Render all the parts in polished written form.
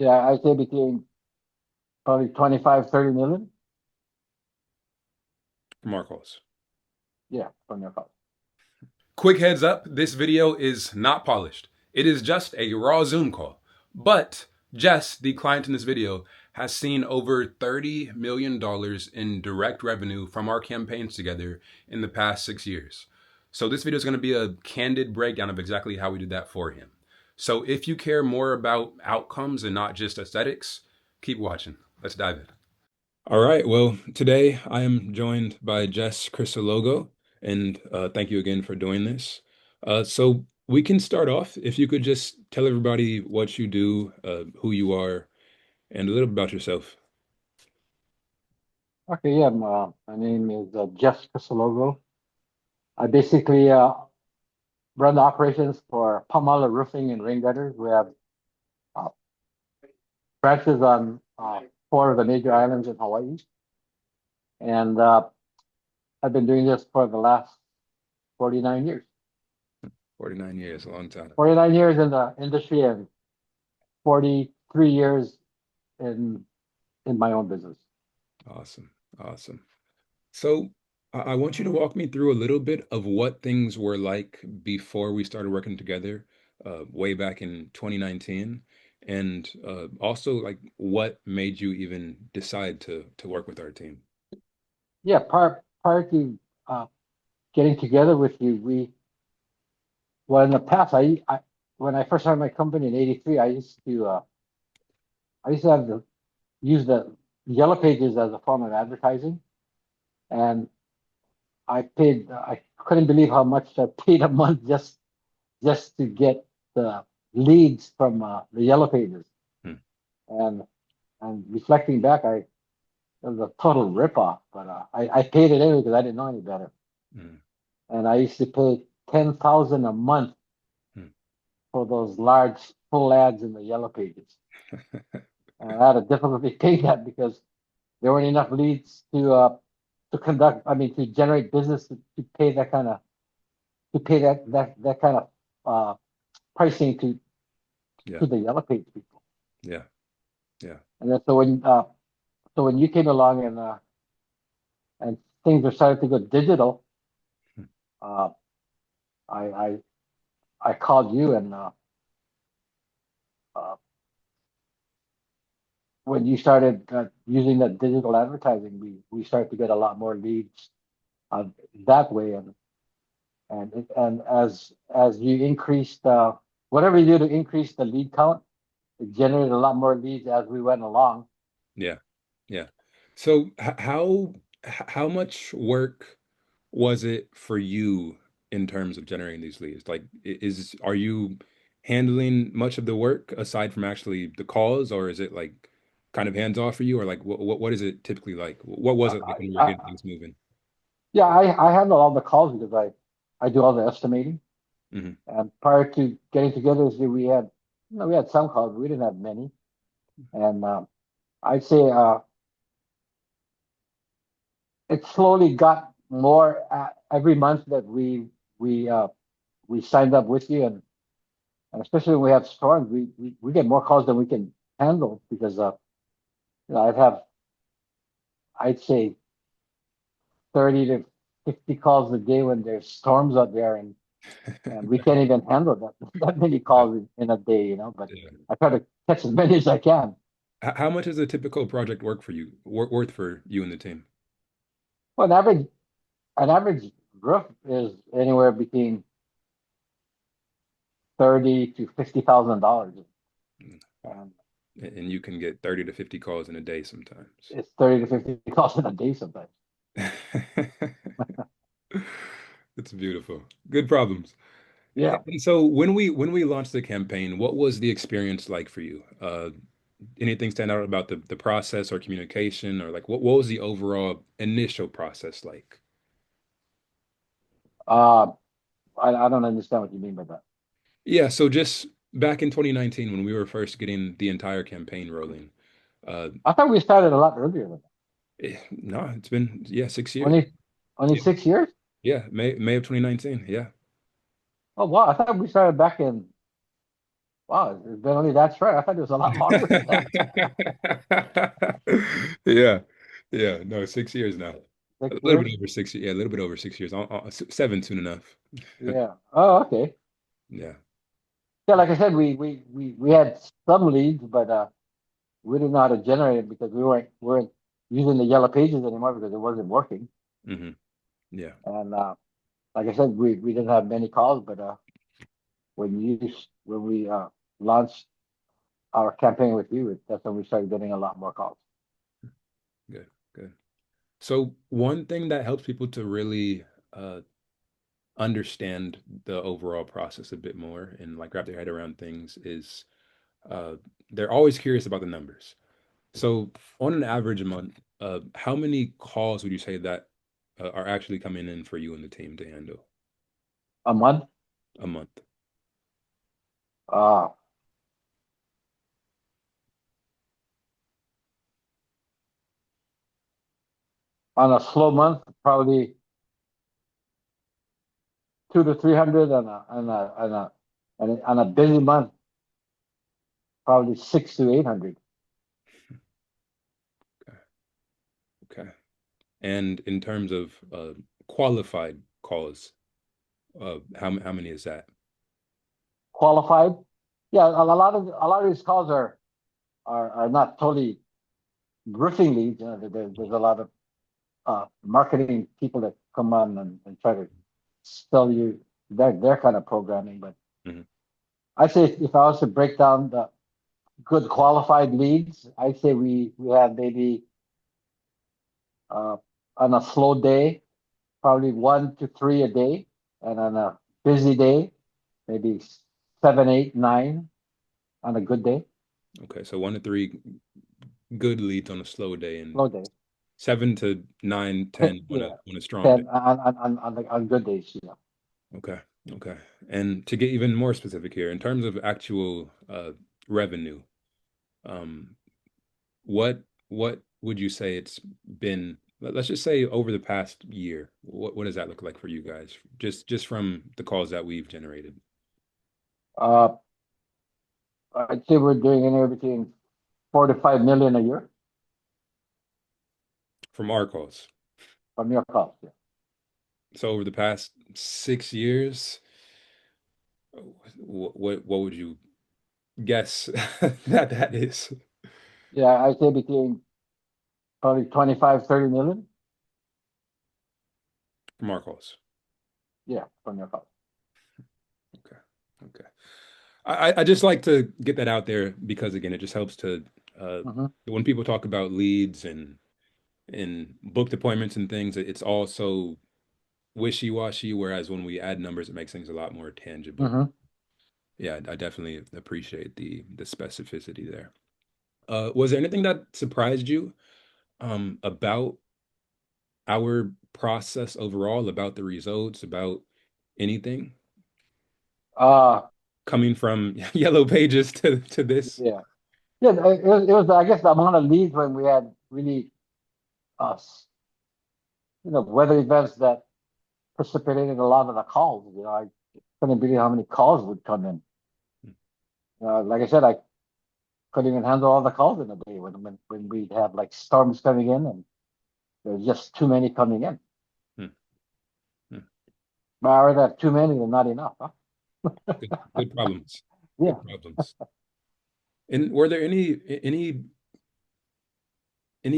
Yeah, I say between probably 25, 30 million. from our calls. Yeah, from your call. Quick heads up, this video is not polished. It is just a raw Zoom call. But Jess, the client in this video, has seen over $30 million in direct revenue from our campaigns together in the past 6 years. So this video is going to be a candid breakdown of exactly how we did that for him. So if you care more about outcomes and not just aesthetics, keep watching. Let's dive in. All right. Well, today I am joined by Jess Crisologo, and thank you again for doing this. So we can start off. If you could just tell everybody what you do, who you are, and a little bit about yourself. Okay, yeah, my name is Jeff Crisologo. I basically run the operations for Palmala Roofing and Rain Gutters. We have uh, branches on four of the major islands in Hawaii. And I've been doing this for the last 49 years. 49 years, a long time. 49 years in the industry and 43 years in in my own business. Awesome. Awesome. So I want you to walk me through a little bit of what things were like before we started working together, way back in 2019, and also like what made you even decide to work with our team. Yeah, prior to uh, getting together with you, we well in the past I when I first started my company in '83, I used to have to use the yellow pages as a form of advertising, and I couldn't believe how much I paid a month just to get the leads from the yellow pages. Hmm, And and reflecting back, it was a total ripoff. But I paid it anyway because I didn't know any better. hmm, And I used to pay 10,000 a month hmm. for those large full ads in the yellow pages. And I had a difficulty paying that because there weren't enough leads to conduct. I mean, to generate business to pay that kind of uh, pricing Yeah, to the yellow page people. yeah, yeah. And then so when you came along and things were starting to go digital, Hmm. uh, I I I called you and uh, when you started using that digital advertising, we started to get a lot more leads uh, that way, and as you increased whatever you do to increase the lead count, it generated a lot more leads as we went along. Yeah, yeah. So how much work was it for you in terms of generating these leads? Like, are you handling much of the work aside from actually the calls, or is it like kind of hands off for you, or like what is it typically like? What was it like when you were getting I, things moving? yeah, I handle all the calls because I do all the estimating. Hmm. And prior to getting together, we had we had some calls, but we didn't have many. And I'd say it slowly got more every month that we uh, we signed up with you, and especially when we have storms, we get more calls than we can handle because I'd say 30 to 50 calls a day when there's storms out there, and we can't even handle that many Yeah, calls in a day, But yeah. I try to catch as many as I can. How much is a typical project work for you, worth for you and the team? Well, an average roof is anywhere between 30 to 50,000 dollars. Mm, wow. Um, And you can get 30 to 50 calls in a day sometimes. it's 30 to 50 calls in a day sometimes. It's beautiful. Good problems. Yeah. And so when we launched the campaign, what was the experience like for you? Anything stand out about the process or communication, or like what was the overall initial process like? Uh, I don't understand what you mean by that. Yeah, so just back in 2019 when we were first getting the entire campaign rolling, uh, I thought we started a lot earlier than that. no, it's been, yeah, 6 years. Only, only Yeah, 6 years? yeah, May of 2019. Yeah. Oh, wow. I thought we started back in Wow, it's been only that short. I thought it was a lot longer than that. Yeah. Yeah. No, 6 years now. A Six little years? bit over 6 years. Yeah, a little bit over 6 years. Seven soon enough. Yeah. Oh, okay. Yeah. Yeah, like I said, we had some leads, but we didn't know how to generate it because we weren't using the yellow pages anymore because it wasn't working. Hmm. Yeah. And like I said, we didn't have many calls, but when we launched our campaign with you, that's when we started getting a lot more calls. Good. Good. So one thing that helps people to really uh, understand the overall process a bit more and like wrap their head around things is uh, they're always curious about the numbers. So on an average month, how many calls would you say that are actually coming in for you and the team to handle A month, a month? uh, on a slow month, probably 200 to 300, and on a busy month, probably 600 to 800. Okay. Okay. And in terms of qualified calls, how many is that? Qualified. Yeah, a lot of these calls are not totally roofing leads. There's a lot of marketing people that come on and try to sell you their kind of programming. But Mhm. I'd say if I was to break down the good qualified leads, I'd say we have maybe uh, on a slow day, probably 1 to 3 a day, and on a busy day, maybe 7, 8, 9 on a good day. Okay, so 1 to 3 good leads on a slow day and Slow day. 7 to 9, 10 on a Yeah, strong day. 10 on good days. Yeah. Okay. Okay. And to get even more specific here, in terms of actual revenue, um, what would you say it's been? Let's just say over the past year. What does that look like for you guys? Just from the calls that we've generated Uh, I'd say we're doing anywhere between 4 to 5 million a year from our calls. from your calls. Yeah, So over the past 6 years, what would you guess that that is yeah, I'd say between probably 25, 30 million. from our calls? Yeah, from your calls. Okay. Okay. I just like to get that out there because again, it just helps to Hmm. when people talk about leads and booked appointments and things, it's all so wishy-washy, whereas when we add numbers, it makes things a lot more tangible. Hmm. Yeah, I definitely appreciate the specificity there. Was there anything that surprised you about our process overall, about the results, about anything Uh, coming from yellow pages to this? yeah, yeah. It was I guess the amount of leads when we had really uh, weather events that precipitated a lot of the calls. I couldn't believe how many calls would come in. Like I said, I couldn't even handle all the calls in a day when we'd have like storms coming in and there's just too many coming in. Hmm, hmm. But I rather have too many than not enough, huh? Good problems. Yeah. Good problems. And were there any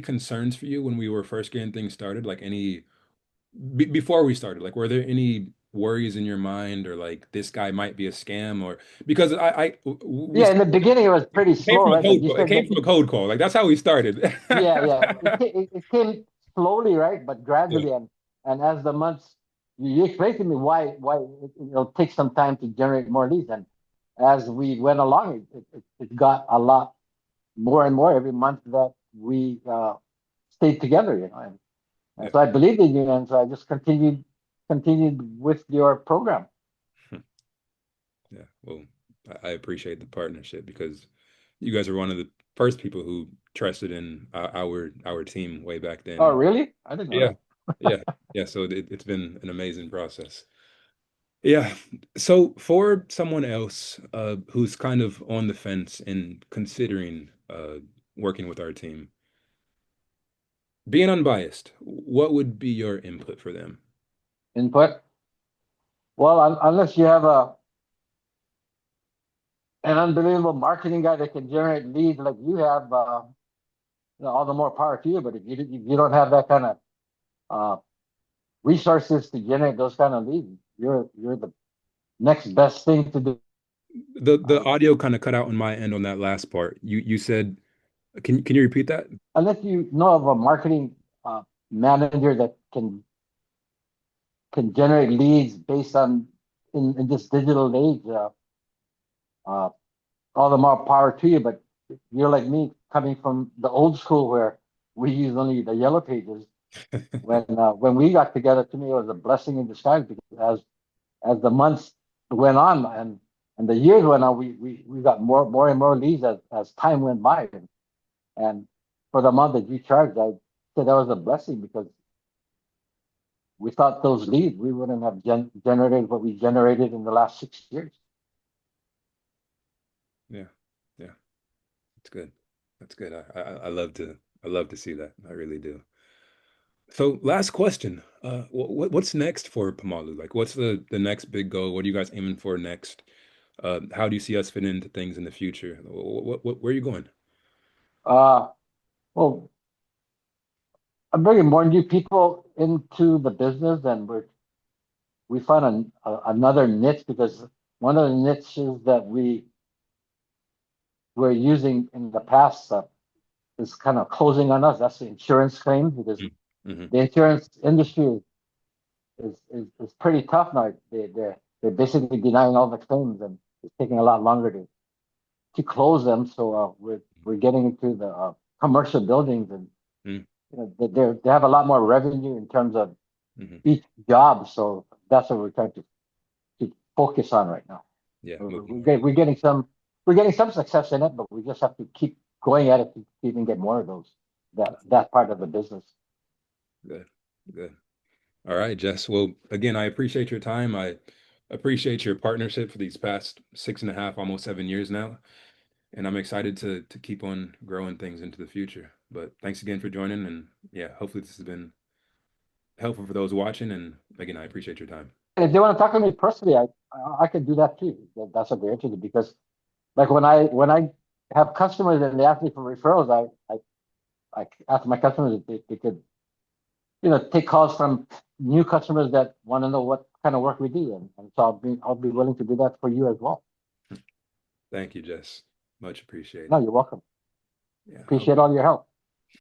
concerns for you when we were first getting things started? Like any before we started, like were there any worries in your mind or like this guy might be a scam or because we Yeah, in the beginning it was pretty came slow, from a right? Because code you call. It start came from a getting, code call. Like that's how we started. yeah. It came slowly, right? But Yeah. gradually, and as the months, you explained to me why it'll take some time to generate more leads, and as we went along, it got a lot more and more every month that we stayed together, and Yeah. so I believed in you, and so I just continued with your program. Yeah. Well, I appreciate the partnership because you guys are one of the first people who trusted in our team way back Oh, then. really? I didn't know Yeah. that. Yeah. Yeah. So it's been an amazing process. Yeah. So for someone else who's kind of on the fence and considering working with our team, being unbiased, what would be your input for them? Input. Well, unless you have an unbelievable marketing guy that can generate leads like you have, all the more power to you. But if you don't have that kind of uh, resources to generate those kind of leads, you're the next best thing to do. The Uh, audio kind of cut out on my end on that last part. You said, can you repeat that? unless you know of a marketing manager that can generate leads based on in this digital age, uh, all the more power to you. But you're like me, coming from the old school where we use only the yellow pages. When we got together, to me it was a blessing in disguise because as the months went on and the years went on, we got more and more leads as time went by. And for the amount that you charged, I said that was a blessing because we thought those leads we wouldn't have generated what we generated in the last 6 years. Yeah. Yeah. That's good. That's good. I love to see that. I really do. So last question. What's next for Pamalu? Like what's the next big goal? What are you guys aiming for next? How do you see us fit into things in the future? Where are you going? Uh, well, I'm bringing more new people into the business, and we found another niche because one of the niches that we were using in the past is kind of closing on us. That's the insurance claims because Mm-hmm. the insurance industry is pretty tough now. They're basically denying all the claims, and it's taking a lot longer to close them. So we're getting into the commercial buildings, and they have a lot more revenue in terms of Mm-hmm. each job. So that's what we're trying to focus on right now. Yeah, We're, moving we're, more. get- we're getting some we're getting some success in it, but we just have to keep going at it to even get more of those that part of the business. Good, good. All right, Jess. Well, again, I appreciate your time. I appreciate your partnership for these past 6.5, almost 7 years now. And I'm excited to keep on growing things into the future. But thanks again for joining. And yeah, hopefully this has been helpful for those watching. And again, I appreciate your time. And if they want to talk to me personally, I could do that too. That's what they're interested because like when I have customers and they ask me for referrals, I ask my customers if they could take calls from new customers that want to know what kind of work we do, and so I'll be willing to do that for you as well. Thank you, Jess. Much No, appreciated. you're welcome. Yeah. Appreciate all your help.